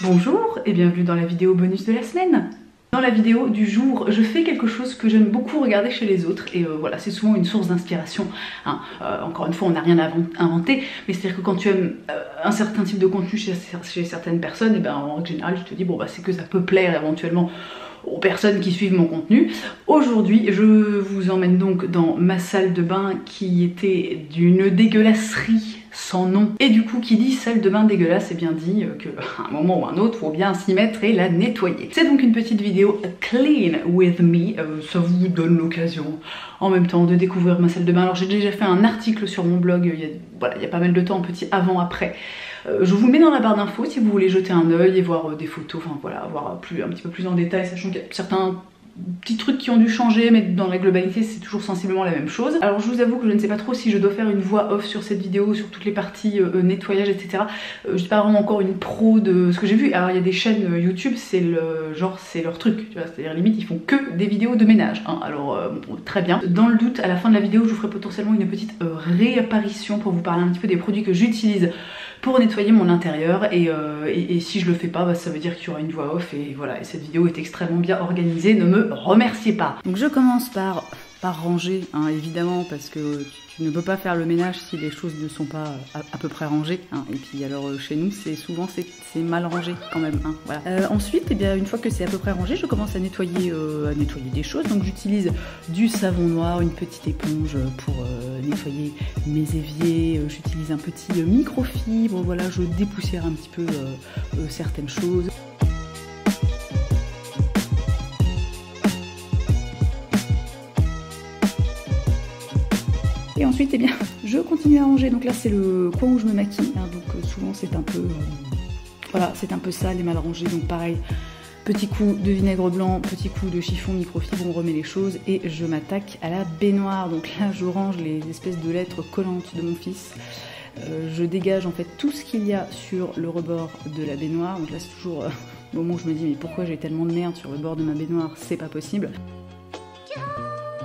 Bonjour et bienvenue dans la vidéo bonus de la semaine. Dans la vidéo du jour, je fais quelque chose que j'aime beaucoup regarder chez les autres et voilà, c'est souvent une source d'inspiration. Hein. Encore une fois, on n'a rien inventé, mais c'est-à-dire que quand tu aimes un certain type de contenu chez certaines personnes, et ben en règle générale, tu te dis bon bah c'est que ça peut plaire éventuellement aux personnes qui suivent mon contenu. Aujourd'hui, je vous emmène donc dans ma salle de bain qui était d'une dégueulasserie sans nom. Et du coup, qui dit salle de bain dégueulasse, et bien dit qu'à un moment ou un autre, faut bien s'y mettre et la nettoyer. C'est donc une petite vidéo clean with me, ça vous donne l'occasion en même temps de découvrir ma salle de bain. Alors j'ai déjà fait un article sur mon blog, il y a pas mal de temps, un petit avant-après. Je vous le mets dans la barre d'infos si vous voulez jeter un œil et voir des photos, enfin voilà, voir un petit peu plus en détail, sachant qu'il y a certains petits trucs qui ont dû changer, mais dans la globalité c'est toujours sensiblement la même chose. Alors je vous avoue que je ne sais pas trop si je dois faire une voix off sur cette vidéo, sur toutes les parties nettoyage, etc. Je suis pas vraiment encore une pro de ce que j'ai vu. Alors il y a des chaînes YouTube, c'est leur truc, tu vois, c'est-à-dire limite ils font que des vidéos de ménage, hein. Alors bon, très bien. Dans le doute, à la fin de la vidéo, je vous ferai potentiellement une petite réapparition pour vous parler un petit peu des produits que j'utilise pour nettoyer mon intérieur et si je le fais pas, bah, ça veut dire qu'il y aura une voix off et voilà, et cette vidéo est extrêmement bien organisée, ne me remerciez pas. Donc je commence par ranger, hein, évidemment, parce que tu ne peux pas faire le ménage si les choses ne sont pas à peu près rangées, hein. Et puis alors chez nous c'est souvent c'est mal rangé quand même, hein, voilà. Ensuite, eh bien, une fois que c'est à peu près rangé, je commence à nettoyer des choses. Donc j'utilise du savon noir, une petite éponge pour nettoyer mes éviers, j'utilise un petit microfibre, voilà, je dépoussière un petit peu certaines choses. Et ensuite, eh bien, je continue à ranger. Donc là, c'est le coin où je me maquille, hein, donc souvent c'est un peu, voilà, c'est un peu sale et mal rangé. Donc pareil, petit coup de vinaigre blanc, petit coup de chiffon microfibre, on remet les choses et je m'attaque à la baignoire. Donc là, je range les espèces de lettres collantes de mon fils. Je dégage en fait tout ce qu'il y a sur le rebord de la baignoire. Donc là, c'est toujours le moment où je me dis mais pourquoi j'ai tellement de merde sur le bord de ma baignoire, c'est pas possible.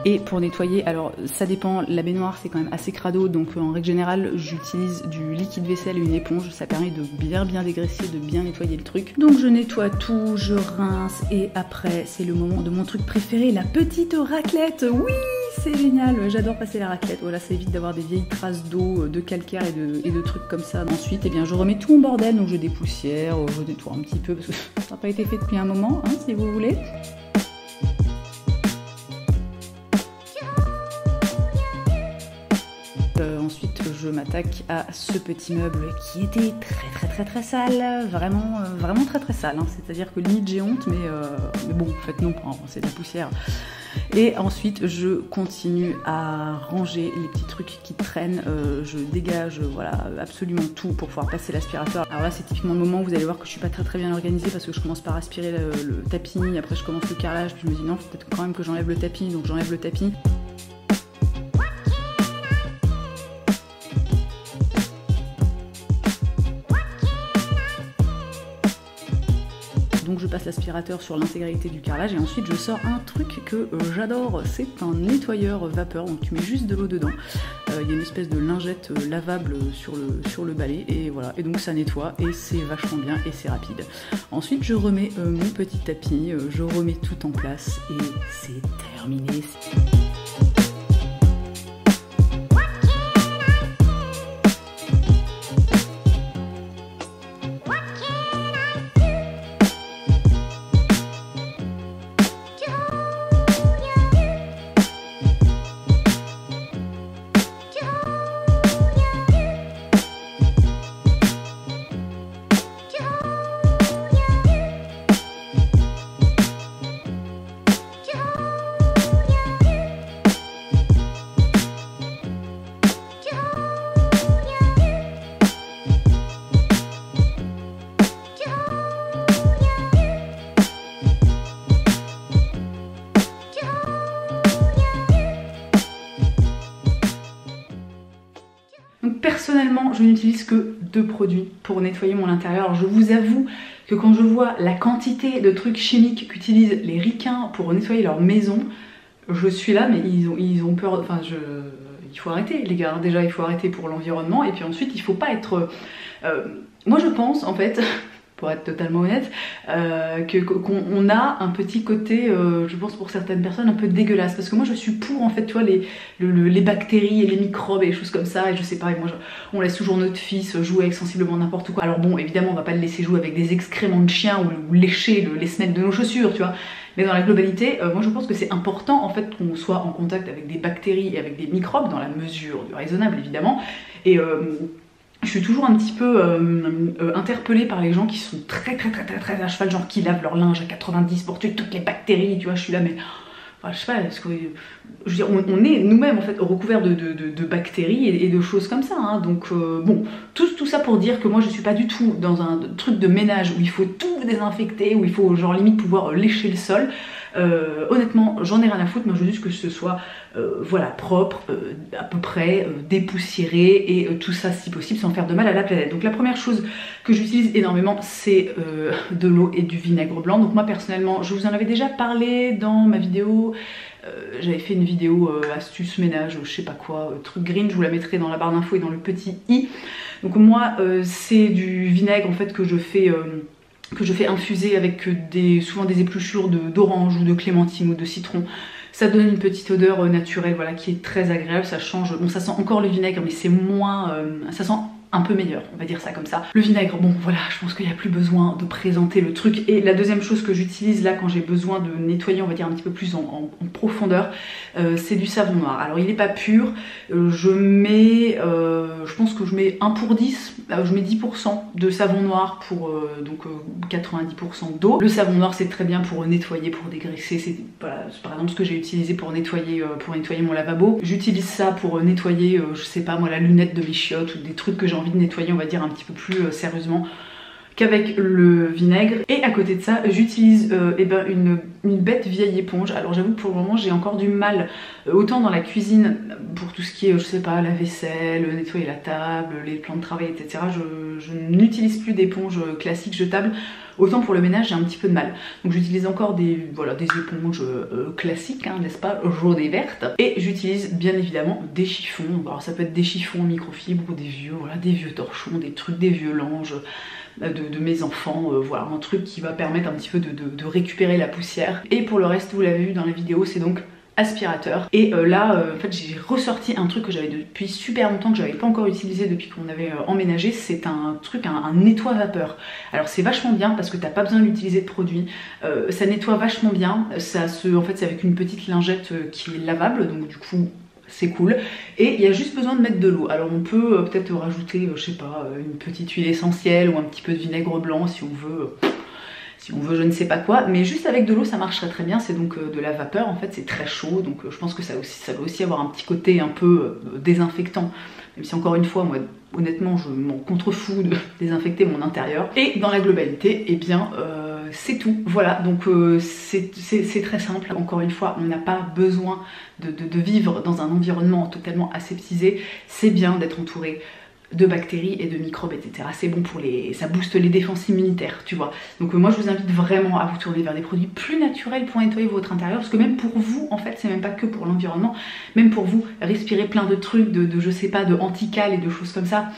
Et pour nettoyer, alors ça dépend, la baignoire c'est quand même assez crado, donc en règle générale j'utilise du liquide vaisselle et une éponge, ça permet de bien dégraisser, de bien nettoyer le truc. Donc je nettoie tout, je rince et après c'est le moment de mon truc préféré, la petite raclette. Oui, c'est génial, j'adore passer la raclette, voilà, ça évite d'avoir des vieilles traces d'eau, de calcaire et de trucs comme ça. Ensuite, eh bien, je remets tout mon bordel, donc je dépoussière, je nettoie un petit peu parce que ça n'a pas été fait depuis un moment, hein, si vous voulez. Ensuite, je m'attaque à ce petit meuble qui était très sale, vraiment très sale, hein. C'est-à-dire que limite j'ai honte, mais bon, en fait non, c'est de la poussière. Et ensuite, je continue à ranger les petits trucs qui traînent, je dégage, voilà, absolument tout pour pouvoir passer l'aspirateur. Alors là, c'est typiquement le moment où vous allez voir que je suis pas très bien organisée parce que je commence par aspirer le tapis, après je commence le carrelage, puis je me dis non, peut-être quand même que j'enlève le tapis, donc j'enlève le tapis. Donc je passe l'aspirateur sur l'intégralité du carrelage et ensuite je sors un truc que j'adore, c'est un nettoyeur vapeur, donc tu mets juste de l'eau dedans, il y a une espèce de lingette lavable sur le balai et voilà, et donc ça nettoie et c'est vachement bien et c'est rapide. Ensuite je remets mon petit tapis, je remets tout en place et c'est terminé. Personnellement, je n'utilise que 2 produits pour nettoyer mon intérieur. Alors, je vous avoue que quand je vois la quantité de trucs chimiques qu'utilisent les ricains pour nettoyer leur maison, je suis là, mais ils ont peur. Enfin, il faut arrêter, les gars. Déjà, il faut arrêter pour l'environnement, et puis ensuite, il faut pas être. Moi, je pense, en fait, pour être totalement honnête, qu'on a un petit côté, je pense pour certaines personnes, un peu dégueulasse. Parce que moi je suis pour en fait, tu vois, les bactéries et les microbes et les choses comme ça. Et je sais pas, moi on laisse toujours notre fils jouer avec sensiblement n'importe quoi. Alors bon, évidemment on va pas le laisser jouer avec des excréments de chien ou lécher les semelles de nos chaussures, tu vois. Mais dans la globalité, moi je pense que c'est important en fait qu'on soit en contact avec des bactéries et avec des microbes, dans la mesure du raisonnable évidemment. Et je suis toujours un petit peu interpellée par les gens qui sont très à cheval, genre qui lavent leur linge à 90 pour tuer toutes les bactéries, tu vois, je suis là mais... Enfin, je sais pas, parce que, je veux dire, on est nous-mêmes en fait recouverts de bactéries et de choses comme ça, hein. Donc bon, tout ça pour dire que moi je suis pas du tout dans un truc de ménage où il faut tout désinfecter, où il faut genre limite pouvoir lécher le sol. Honnêtement, j'en ai rien à foutre, moi je veux juste que ce soit voilà, propre, à peu près, dépoussiéré et tout ça si possible sans faire de mal à la planète. Donc la première chose que j'utilise énormément c'est de l'eau et du vinaigre blanc. Donc moi personnellement, je vous en avais déjà parlé dans ma vidéo, j'avais fait une vidéo astuce ménage, je sais pas quoi, truc green, je vous la mettrai dans la barre d'infos et dans le petit i. Donc moi c'est du vinaigre en fait que je fais infuser avec souvent des épluchures d'orange ou de clémentine ou de citron. Ça donne une petite odeur naturelle, voilà, qui est très agréable, ça change, bon ça sent encore le vinaigre mais c'est moins, ça sent un peu meilleur, on va dire ça comme ça. Le vinaigre, bon voilà, je pense qu'il n'y a plus besoin de présenter le truc. Et la deuxième chose que j'utilise là quand j'ai besoin de nettoyer, on va dire un petit peu plus en profondeur, c'est du savon noir. Alors il n'est pas pur, je pense que je mets 1 pour 10, je mets 10% de savon noir pour 90% d'eau. Le savon noir c'est très bien pour nettoyer, pour dégraisser, c'est voilà, par exemple ce que j'ai utilisé pour nettoyer mon lavabo. J'utilise ça pour nettoyer, je sais pas moi, la lunette de mes chiottes ou des trucs que j'ai envie de nettoyer, on va dire un petit peu plus sérieusement qu'avec le vinaigre. Et à côté de ça j'utilise une bête vieille éponge. Alors j'avoue que pour le moment j'ai encore du mal, autant dans la cuisine pour tout ce qui est je sais pas, la vaisselle, nettoyer la table, les plans de travail etc, je n'utilise plus d'éponge classique jetable. Autant pour le ménage j'ai un petit peu de mal. Donc j'utilise encore des éponges classiques, hein, n'est-ce pas, jaunes et vertes. Et j'utilise bien évidemment des chiffons. Alors ça peut être des chiffons en microfibre ou des vieux torchons, des trucs, des vieux langes de mes enfants, voilà, un truc qui va permettre un petit peu de récupérer la poussière. Et pour le reste, vous l'avez vu dans la vidéo, c'est donc aspirateur. Et là en fait j'ai ressorti un truc que j'avais depuis super longtemps, que j'avais pas encore utilisé depuis qu'on avait emménagé. C'est un truc, un nettoie vapeur. Alors c'est vachement bien parce que t'as pas besoin d'utiliser de produit, ça nettoie vachement bien, en fait c'est avec une petite lingette qui est lavable, donc du coup c'est cool. Et il y a juste besoin de mettre de l'eau. Alors on peut peut-être rajouter, je sais pas, une petite huile essentielle ou un petit peu de vinaigre blanc si on veut. Si on veut je ne sais pas quoi, mais juste avec de l'eau ça marcherait très bien. C'est donc de la vapeur en fait, c'est très chaud, donc je pense que ça va aussi avoir un petit côté un peu désinfectant, même si encore une fois moi honnêtement je m'en contrefous de désinfecter mon intérieur. Et dans la globalité, eh bien c'est tout, voilà. Donc c'est très simple, encore une fois on n'a pas besoin de vivre dans un environnement totalement aseptisé. C'est bien d'être entouré de bactéries et de microbes etc, c'est bon pour ça booste les défenses immunitaires, tu vois. Donc moi je vous invite vraiment à vous tourner vers des produits plus naturels pour nettoyer votre intérieur, parce que même pour vous en fait, c'est même pas que pour l'environnement, même pour vous, respirer plein de trucs je sais pas, de antical et de choses comme ça,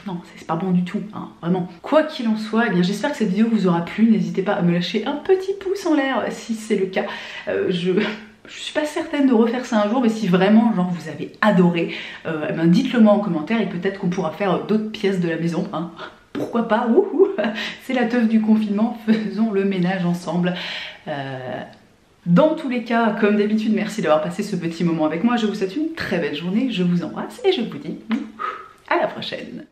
non, c'est pas bon du tout, hein, vraiment. Quoi qu'il en soit, eh bien j'espère que cette vidéo vous aura plu. N'hésitez pas à me lâcher un petit pouce en l'air si c'est le cas. Je suis pas certaine de refaire ça un jour, mais si vraiment genre vous avez adoré, eh ben dites-le moi en commentaire et peut-être qu'on pourra faire d'autres pièces de la maison, hein. Pourquoi pas, wouhou. C'est la teuf du confinement, faisons le ménage ensemble. Dans tous les cas, comme d'habitude, merci d'avoir passé ce petit moment avec moi. Je vous souhaite une très belle journée, je vous embrasse et je vous dis à la prochaine.